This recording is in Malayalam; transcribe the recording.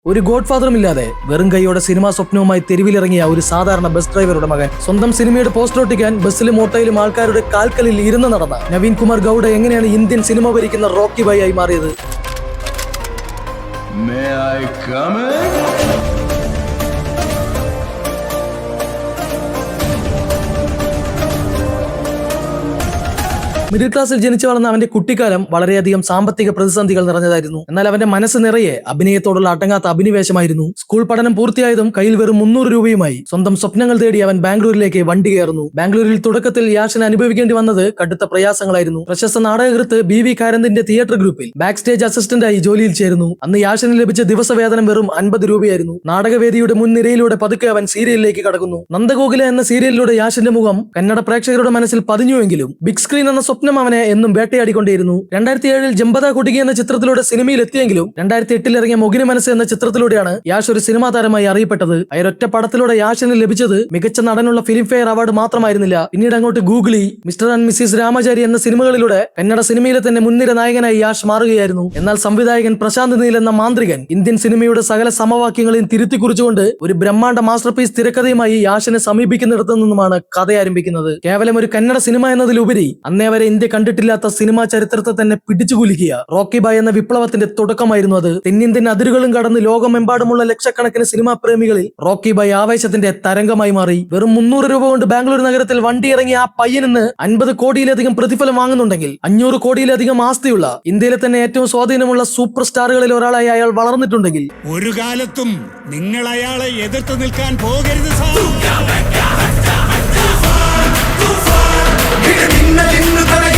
ഒരു ഗോഡ് ഫാദറും ഇല്ലാതെ വെറും കൈയോടെ സിനിമാ സ്വപ്നവുമായി തെരുവിലിറങ്ങിയ ഒരു സാധാരണ ബസ് ഡ്രൈവറുടെ മകൻ സ്വന്തം സിനിമയുടെ പോസ്റ്റർ ഒട്ടിക്കാൻ ബസ്സിലും ഓട്ടോയിലും ആൾക്കാരുടെ കാൽക്കലിൽ ഇരുന്ന് നടന്ന നവീൻ കുമാർ ഗൌഡ എങ്ങനെയാണ് ഇന്ത്യൻ സിനിമ ഭരിക്കുന്ന റോക്കി ഭായ് ആയി മാറിയത്? May I come in? Middle ക്ലാസ്സിൽ ജനിച്ചു വളർന്ന അവന്റെ കുട്ടിക്കാലം വളരെയധികം സാമ്പത്തിക പ്രതിസന്ധികൾ നിറഞ്ഞതായിരുന്നു. എന്നാൽ അവന്റെ മനസ്സ് നിറയെ അഭിനയത്തോടുള്ള അടങ്ങാത്ത അഭിനിവേശമായിരുന്നു. സ്കൂൾ പഠനം പൂർത്തിയായതും കയ്യിൽ വെറും 300 രൂപയുമായി സ്വന്തം സ്വപ്നങ്ങൾ തേടി അവൻ ബാംഗ്ലൂരിലേക്ക് വണ്ടി കയറുന്നു. ബാംഗ്ലൂരിൽ തുടക്കത്തിൽ യാഷിന് അനുഭവിക്കേണ്ടി വന്നത് കടുത്ത പ്രയാസങ്ങളായിരുന്നു. പ്രശസ്ത നാടകകൃത്ത് BV കാരന്തിന്റെ തിയേറ്റർ ഗ്രൂപ്പിൽ ബാക്ക് സ്റ്റേജ് അസിസ്റ്റന്റായി ജോലിയിൽ ചേരുന്നു. അന്ന് യാഷിന് ലഭിച്ച ദിവസവേതനം വെറും 50 രൂപയായിരുന്നു. നാടകവേദിയുടെ മുൻനിരയിലൂടെ പതുക്കെ അവൻ സീരിയലിലേക്ക് കടക്കുന്നു. നന്ദഗോകുല എന്ന സീരിയലിലൂടെ യാഷിന്റെ മുഖം കന്നഡ പ്രേക്ഷകരുടെ മനസ്സിൽ പതിഞ്ഞുവെങ്കിലും ബിഗ് സ്ക്രീൻ എന്ന സ്വപ്നം അവനെ എന്നും വേട്ടയാടിക്കൊണ്ടിരുന്നു. 2007 ജമ്പത കുട്ടിക എന്ന ചിത്രത്തിലൂടെ സിനിമയിൽ എത്തിയെങ്കിലും 2008 ഇറങ്ങിയ മൊഗിനി മനസ്സ് എന്ന ചിത്രത്തിലൂടെയാണ് യാഷ് ഒരു സിനിമാ താരമായി അറിയപ്പെട്ടത്. അയൊരൊറ്റ പടത്തിലൂടെ യാഷിന് ലഭിച്ചത് മികച്ച നടനുള്ള ഫിലിം ഫെയർ അവാർഡ് മാത്രമായിരുന്നില്ല. പിന്നീട് അങ്ങോട്ട് googly, mister and Mrs Ramachari എന്ന സിനിമകളിലൂടെ കന്നഡ സിനിമയിലെ തന്നെ മുൻനിര നായകനായി യാഷ് മാറുകയായിരുന്നു. എന്നാൽ സംവിധായകൻ പ്രശാന്ത് നീൽ എന്ന മാന്ത്രികൻ ഇന്ത്യൻ സിനിമയുടെ സകല സമവാക്യങ്ങളെയും തിരുത്തി കുറിച്ചുകൊണ്ട് ഒരു ബ്രഹ്മാണ്ഡ മാസ്റ്റർ പീസ് തിരക്കഥയുമായി യാഷിനെ സമീപിക്കുന്നിടത്തു നിന്നുമാണ് കഥ ആരംഭിക്കുന്നത്. കേവലം ഒരു കന്നഡ സിനിമ എന്നതിലുപരി അന്നേ വരെ ഇന്ത്യ കണ്ടിട്ടില്ലാത്ത സിനിമാ ചരിത്രത്തെ തന്നെ പിടിച്ചുകുലുക്കിയ റോക്കി ഭായ് എന്ന വിപ്ലവത്തിന്റെ തുടക്കമായിരുന്നു അത്. തെന്നിന്ത്യൻ അതിരുകളും കടന്ന് ലോകമെമ്പാടുമുള്ള ലക്ഷക്കണക്കിന് സിനിമാ പ്രേമികളിൽ റോക്കി ഭായ് ആവേശത്തിന്റെ തരംഗമായി മാറി. വെറും 300 രൂപ കൊണ്ട് ബാംഗ്ലൂർ നഗരത്തിൽ വണ്ടി ഇറങ്ങിയ ആ പയ്യനിന്ന് 50 കോടിയിലധികം പ്രതിഫലം വാങ്ങുന്നുണ്ടെങ്കിൽ 500 കോടിയിലധികം ആസ്തിയുള്ള ഇന്ത്യയിലെ തന്നെ ഏറ്റവും സ്വാധീനമുള്ള സൂപ്പർ സ്റ്റാറുകളിൽ ഒരാളായി അയാൾ വളർന്നിട്ടുണ്ടെങ്കിൽ ഒരു കാലത്തും നിങ്ങൾ അയാളെ എതിർത്ത് നിൽക്കാൻ പോകരുത് സാർ. നിന്നെ ഇന്ന് തന്നെ